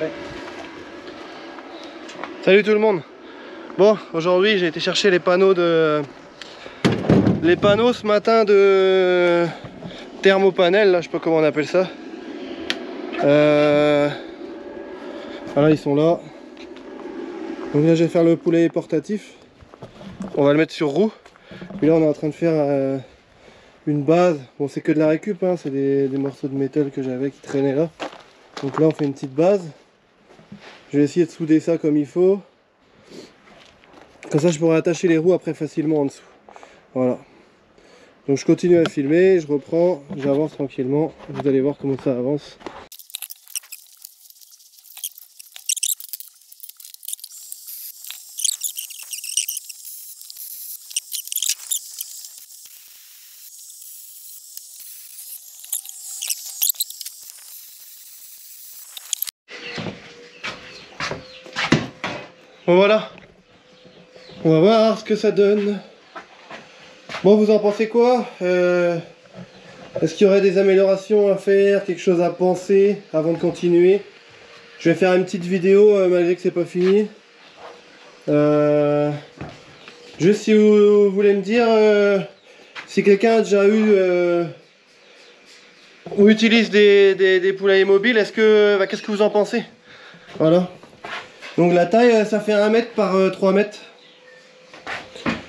après. Salut tout le monde. Bon, aujourd'hui j'ai été chercher les panneaux ce matin de thermopanel, là je sais pas comment on appelle ça. Voilà, ils sont là. Donc là je vais faire le poulet portatif. On va le mettre sur roue. Puis là on est en train de faire une base. Bon, c'est que de la récup, hein. C'est des morceaux de métal que j'avais qui traînaient là. Donc là on fait une petite base. Je vais essayer de souder ça comme il faut. Comme ça je pourrai attacher les roues après facilement en dessous. Voilà. Donc je continue à filmer, je reprends, j'avance tranquillement. Vous allez voir comment ça avance. Bon voilà, on va voir ce que ça donne. Bon, vous en pensez quoi? Est-ce qu'il y aurait des améliorations à faire, quelque chose à penser avant de continuer? Je vais faire une petite vidéo malgré que c'est pas fini. Juste si vous voulez me dire si quelqu'un a déjà eu ou utilise des poulaillers mobiles, qu'est-ce que vous en pensez? Voilà. Donc la taille, ça fait 1 mètre par 3 mètres.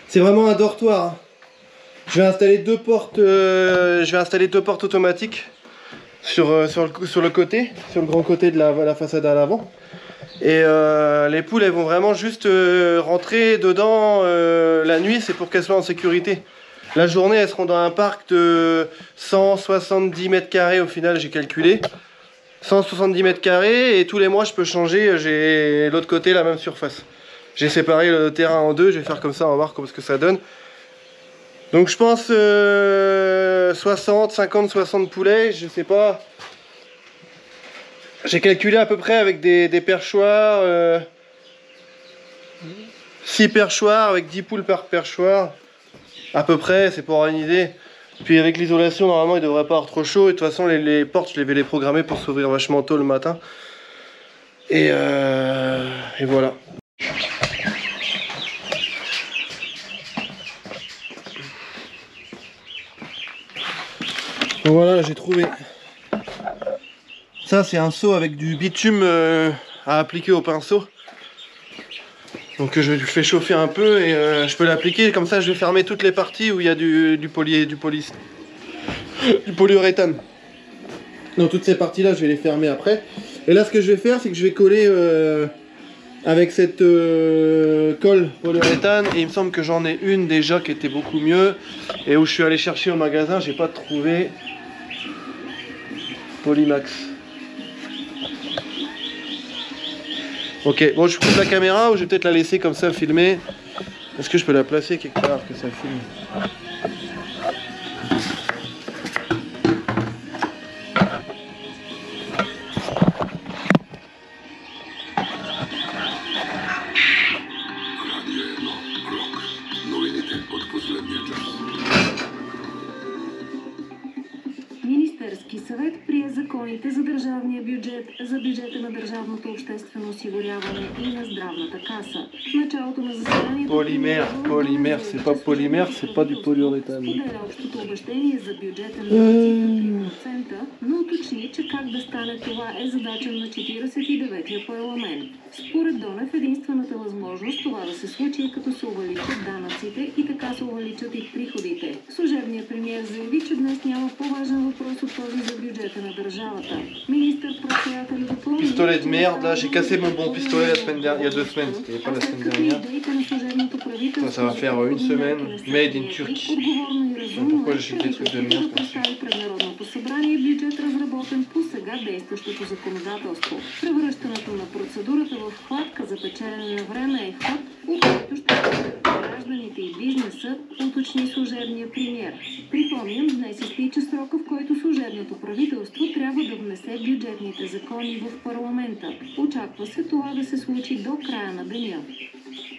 C'est vraiment un dortoir, hein. Je vais installer deux portes automatiques sur le côté, sur le grand côté de la façade à l'avant. Et les poules, elles vont vraiment juste rentrer dedans la nuit, c'est pour qu'elles soient en sécurité. La journée, elles seront dans un parc de 170 mètres carrés au final, j'ai calculé. 170 mètres carrés, et tous les mois je peux changer, j'ai l'autre côté la même surface. J'ai séparé le terrain en deux, je vais faire comme ça, on va voir ce que ça donne. Donc je pense 50-60 poulets, je sais pas. J'ai calculé à peu près avec des perchoirs, 6 perchoirs avec 10 poules par perchoir. À peu près, c'est pour avoir une idée. Puis avec l'isolation, normalement il devrait pas avoir trop chaud. Et de toute façon les portes, je vais les programmer pour s'ouvrir vachement tôt le matin. Et voilà. Donc voilà, j'ai trouvé. Ça c'est un seau avec du bitume à appliquer au pinceau. Donc je le fais chauffer un peu et je peux l'appliquer. Comme ça je vais fermer toutes les parties où il y a du polyuréthane. Donc toutes ces parties là je vais les fermer après. Et là ce que je vais faire c'est que je vais coller avec cette colle polyuréthane. Et il me semble que j'en ai une déjà qui était beaucoup mieux. Et où je suis allé chercher au magasin, j'ai pas trouvé Polymax. Ok, bon je coupe la caméra ou je vais peut-être la laisser comme ça filmer. Est-ce que je peux la placer quelque part que ça filme? Министерски съвет прие законите за държавния бюджет, за бюджета на държавното обществено осигуряване и на здравната каса. В началото на заседанието... Polymère, c'est pas polymère, c'est pas du polyuréthane. Споделя общото обещание за бюджета на 3%, но уточни, че как да стане това е задача на 49-я парламент. Според Донев, единствената възможност това да се случи е като се увеличат данъците и така се увеличат и приходите. Служебният премиер заяви, че днес няма по-важен въпрос от този за бюджета на държавата. Министър-председателят допълни... Pistolet de merde, là j'ai cassé mon bon pistolet la semaine dernière, il y a 2 semaines, c'était pas la semaine dernière. Ça va faire 1 semaine, made in Turkey. Donc pourquoi j'achète des trucs de merde comme ça? Събрание бюджет разработен по сега действащото законодателство. Превръщането на процедурата в хватка за печелене на време е ход, от който ще бъдат гражданите и бизнеса, уточни служебния премиер. Припомням, днес изтича срока, в който служебното правителство трябва да внесе бюджетните закони в парламента. Очаква се това да се случи до края на деня.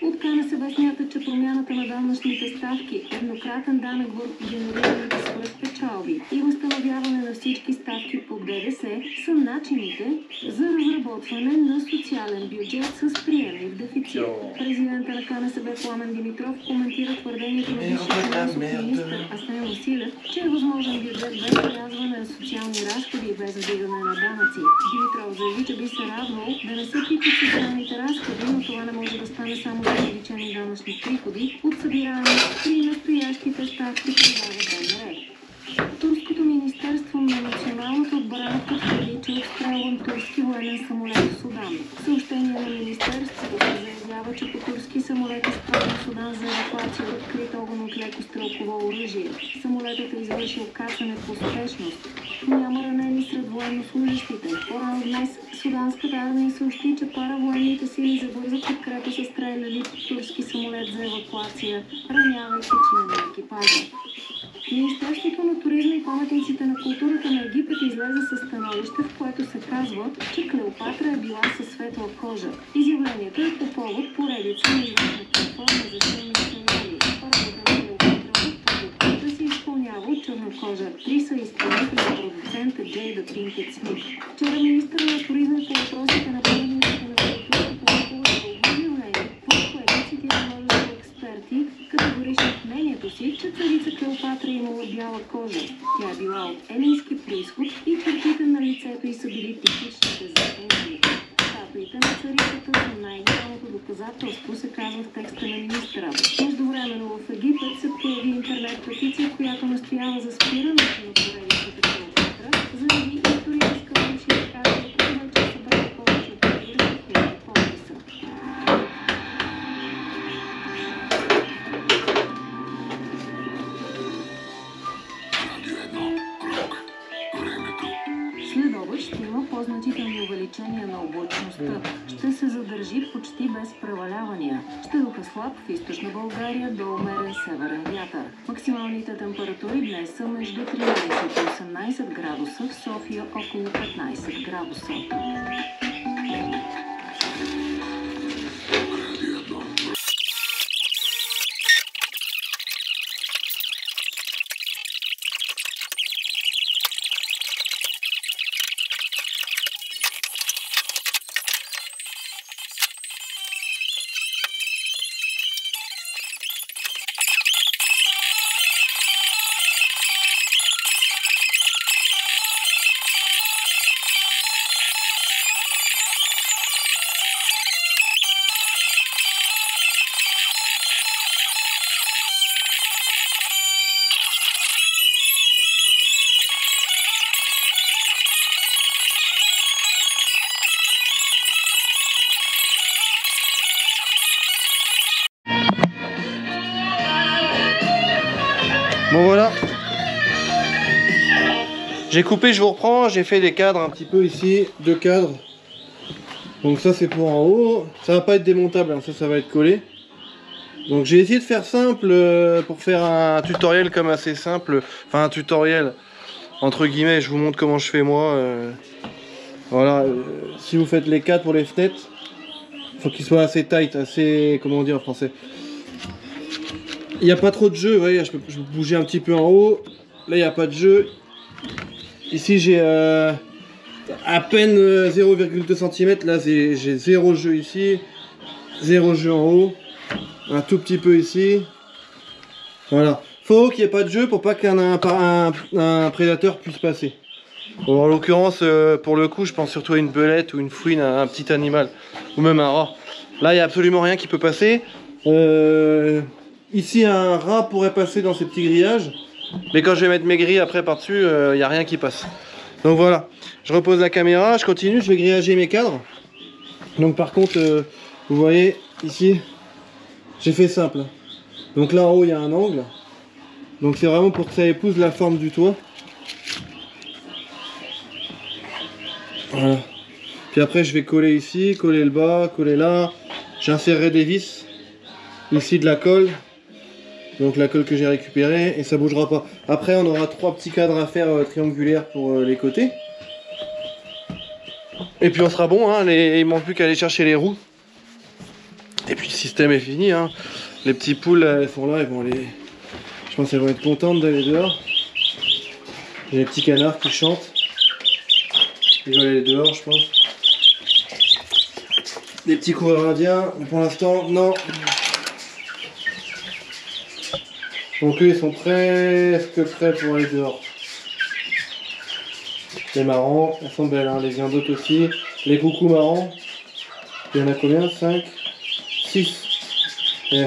От КНСБ смятат, че промяната на данъчните ставки, еднократен данък върху генерираните свръхпечалби и възстановяване на всички ставки по ДДС са начините за разработване разработване на социален бюджет с приемлив дефицит. Президента на КНСБ Пламен Димитров коментира твърдението на бившия финансов министър Асен Василев, че е възможен бюджет без орязване на социални разходи и без вдигане на данъци. Димитров заяви, че би се радвал да не се пипат социалните разходи, но това не може да стане само за увеличени данъчни приходи от събираемост при настоящите ставки, предава БНР. Турското министерство на националната отбрана потвърди, че е отстрелван турски военен самолет в Судан. Съобщение на министерството се заявява, че по турски самолет изпратен в Судан за евакуация от открит огън от леко стрелково оръжие. Самолетът е извършил кацане по спешност. Няма ранени сред военнослужащите. По-рано днес суданската армия съобщи, че паравоенните сили за бърза подкрепа са стреляли турски самолет за евакуация, ранявайки член на екипажа. Министерството на туризма и паметниците на културата на Египет излезе със становище, в което се казва, че Клеопатра е била със светла кожа. Изявлението е по повод поредица на известна платформа за силни сценарии. Пародата на Клеопатра в продуктата се изпълнява от чернокожа актриса и изпълнител на продуцента Джейда Пинкет Смит. Вчера министър на туризма по въпросите на паметниците на културата публикува изявление, в което цитира множество експерти, категорично в мнението си, че царица Клеопатра е имала бяла кожа. Тя е била от елински произход и чертите на лицето й са били типичните за Елин. Статуите на царицата са най-голямото доказателство, се казва в текста на министъра. Междувременно в Египет се появи интернет петиция, която настоява за спирането на поредицата Клеопатра, заради историческа фалшификация, която вече е събрала повече от 40 000 подписа. Следобед ще има по-значителни увеличения на облачността. Ще се задържи почти без превалявания. Ще духа слаб в източна България до умерен северен вятър. Максималните температури днес са между 13 и 18 градуса, в София около 15 градуса. Bon voilà, j'ai coupé, je vous reprends, j'ai fait des cadres un petit peu ici, 2 cadres. Donc ça c'est pour en haut, ça va pas être démontable, hein, ça va être collé. Donc j'ai essayé de faire simple pour faire un tutoriel comme assez simple, enfin un tutoriel entre guillemets, je vous montre comment je fais moi. Voilà, si vous faites les cadres pour les fenêtres, il faut qu'ils soient assez tight, assez, comment on dit en français. Il n'y a pas trop de jeu, vous voyez, je peux bouger un petit peu en haut. Là, il n'y a pas de jeu. Ici, j'ai à peine 0,2 cm. Là, j'ai 0 jeu ici. 0 jeu en haut. Un tout petit peu ici. Voilà. Faut qu'il n'y ait pas de jeu pour pas qu'un prédateur puisse passer. Bon, en l'occurrence, pour le coup, je pense surtout à une belette ou une fouine, un petit animal. Ou même un rat. Là, il n'y a absolument rien qui peut passer. Ici, un rat pourrait passer dans ces petits grillages, mais quand je vais mettre mes grilles après par-dessus, il n'y a rien qui passe. Donc voilà, je repose la caméra, je continue, je vais grillager mes cadres. Donc par contre, vous voyez, ici, j'ai fait simple. Donc là en haut, il y a un angle. Donc c'est vraiment pour que ça épouse la forme du toit. Voilà. Puis après, je vais coller ici, coller le bas, coller là. J'insérerai des vis. Ici de la colle. Donc la colle que j'ai récupérée et ça bougera pas. Après on aura 3 petits cadres à faire triangulaires pour les côtés. Et puis on sera bon, hein, il manque plus qu'à aller chercher les roues. Et puis le système est fini. Hein. Les petits poules elles sont là, elles vont aller. Je pense qu'elles vont être contentes d'aller dehors. J'ai les petits canards qui chantent. Ils vont aller dehors je pense. des petits coureurs indiens, mais pour l'instant, non. Donc eux, ils sont presque prêts pour aller dehors. Les marrons, elles sont belles, hein, les guindotes aussi. Les coucous marrons, il y en a combien? 5, 6. Et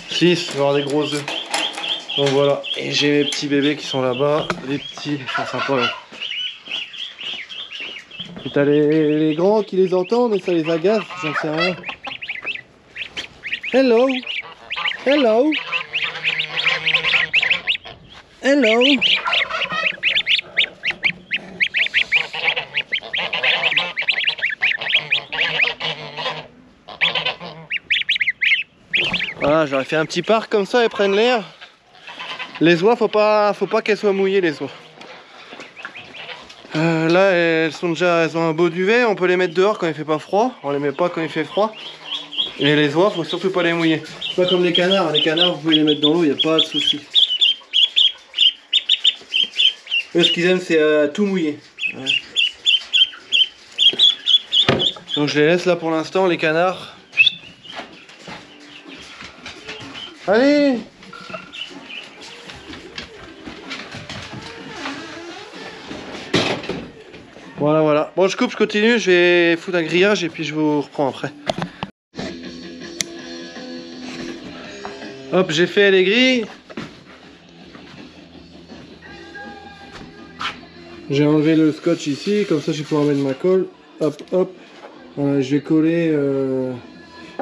6, il va y avoir des gros œufs. Donc voilà, et j'ai mes petits bébés qui sont là-bas. Les petits, ils sont sympas là. Et t'as les grands qui les entendent et ça les agace, j'en sais rien. Hello! Hello! Hello! Voilà, j'aurais fait un petit parc comme ça, elles prennent l'air. Les oies, faut pas qu'elles soient mouillées, les oies. Là, elles ont un beau duvet, on peut les mettre dehors quand il fait pas froid. On les met pas quand il fait froid. Et les oies, faut surtout pas les mouiller. C'est pas comme les canards. Les canards, vous pouvez les mettre dans l'eau, il n'y a pas de souci. Eux, ce qu'ils aiment, c'est tout mouiller. Ouais. Donc je les laisse là pour l'instant, les canards. Allez! Voilà, voilà. Bon, je coupe, je continue, je vais foutre un grillage et puis je vous reprends après. Hop, j'ai fait les grilles. J'ai enlevé le scotch ici, comme ça je vais pouvoir mettre ma colle. Hop, hop. Voilà, je vais coller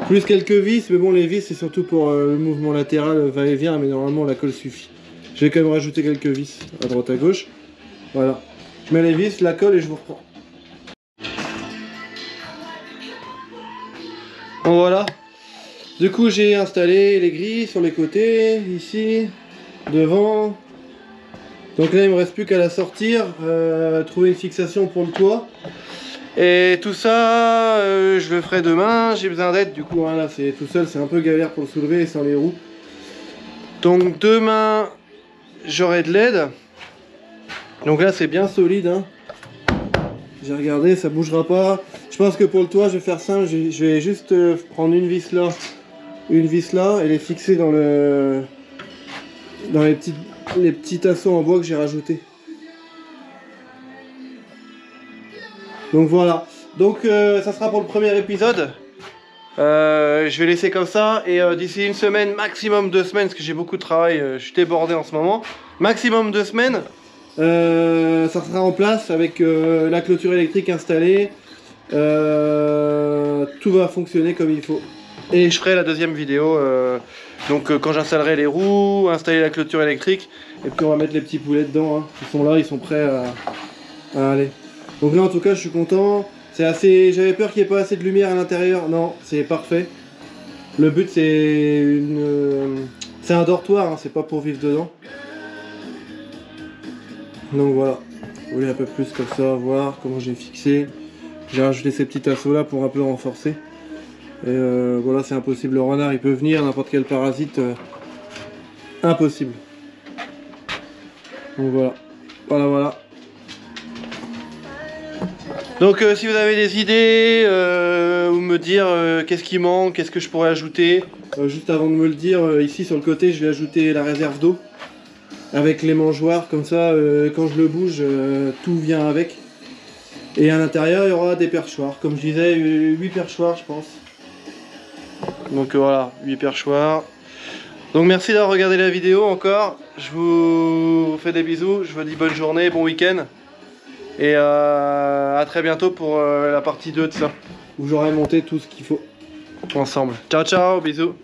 plus quelques vis, mais bon, les vis c'est surtout pour le mouvement latéral, va-et-vient, mais normalement la colle suffit. Je vais quand même rajouter quelques vis à droite à gauche. Voilà. Je mets les vis, la colle et je vous reprends. Bon, voilà. Du coup, j'ai installé les grilles sur les côtés, ici, devant. Donc là, il me reste plus qu'à la sortir, trouver une fixation pour le toit. Et tout ça, je le ferai demain. J'ai besoin d'aide, du coup, hein, là, c'est tout seul, c'est un peu galère pour le soulever sans les roues. Donc demain, j'aurai de l'aide. Donc là, c'est bien solide, hein. J'ai regardé, ça bougera pas. Je pense que pour le toit, je vais faire simple. Je vais juste prendre une vis là et les fixer dans les petits tasseaux en bois que j'ai rajoutés. Donc voilà. Donc ça sera pour le premier épisode. Je vais laisser comme ça et d'ici une semaine, maximum 2 semaines, parce que j'ai beaucoup de travail, je suis débordé en ce moment. Maximum 2 semaines. Ça sera en place avec la clôture électrique installée. Tout va fonctionner comme il faut. Et je ferai la deuxième vidéo donc quand j'installerai les roues, installer la clôture électrique, et puis on va mettre les petits poulets dedans, hein. Ils sont là, ils sont prêts à aller. Donc là en tout cas je suis content. C'est assez. J'avais peur qu'il n'y ait pas assez de lumière à l'intérieur. Non, c'est parfait. Le but c'est c'est un dortoir, hein, c'est pas pour vivre dedans. Donc voilà, vous voulez un peu plus comme ça, voir comment j'ai fixé. J'ai rajouté ces petits tasseaux là pour un peu renforcer. Et voilà, c'est impossible, le renard il peut venir, n'importe quel parasite, impossible. Donc voilà, voilà. Donc si vous avez des idées, ou me dire qu'est-ce qui manque, qu'est-ce que je pourrais ajouter, juste avant de me le dire, ici sur le côté je vais ajouter la réserve d'eau. Avec les mangeoires, comme ça, quand je le bouge, tout vient avec. Et à l'intérieur, il y aura des perchoirs. Comme je disais, 8 perchoirs, je pense. Donc voilà, 8 perchoirs. Donc merci d'avoir regardé la vidéo encore. Je vous fais des bisous. Je vous dis bonne journée, bon week-end. Et à très bientôt pour la partie 2 de ça. Où j'aurai monté tout ce qu'il faut ensemble. Ciao, ciao, bisous.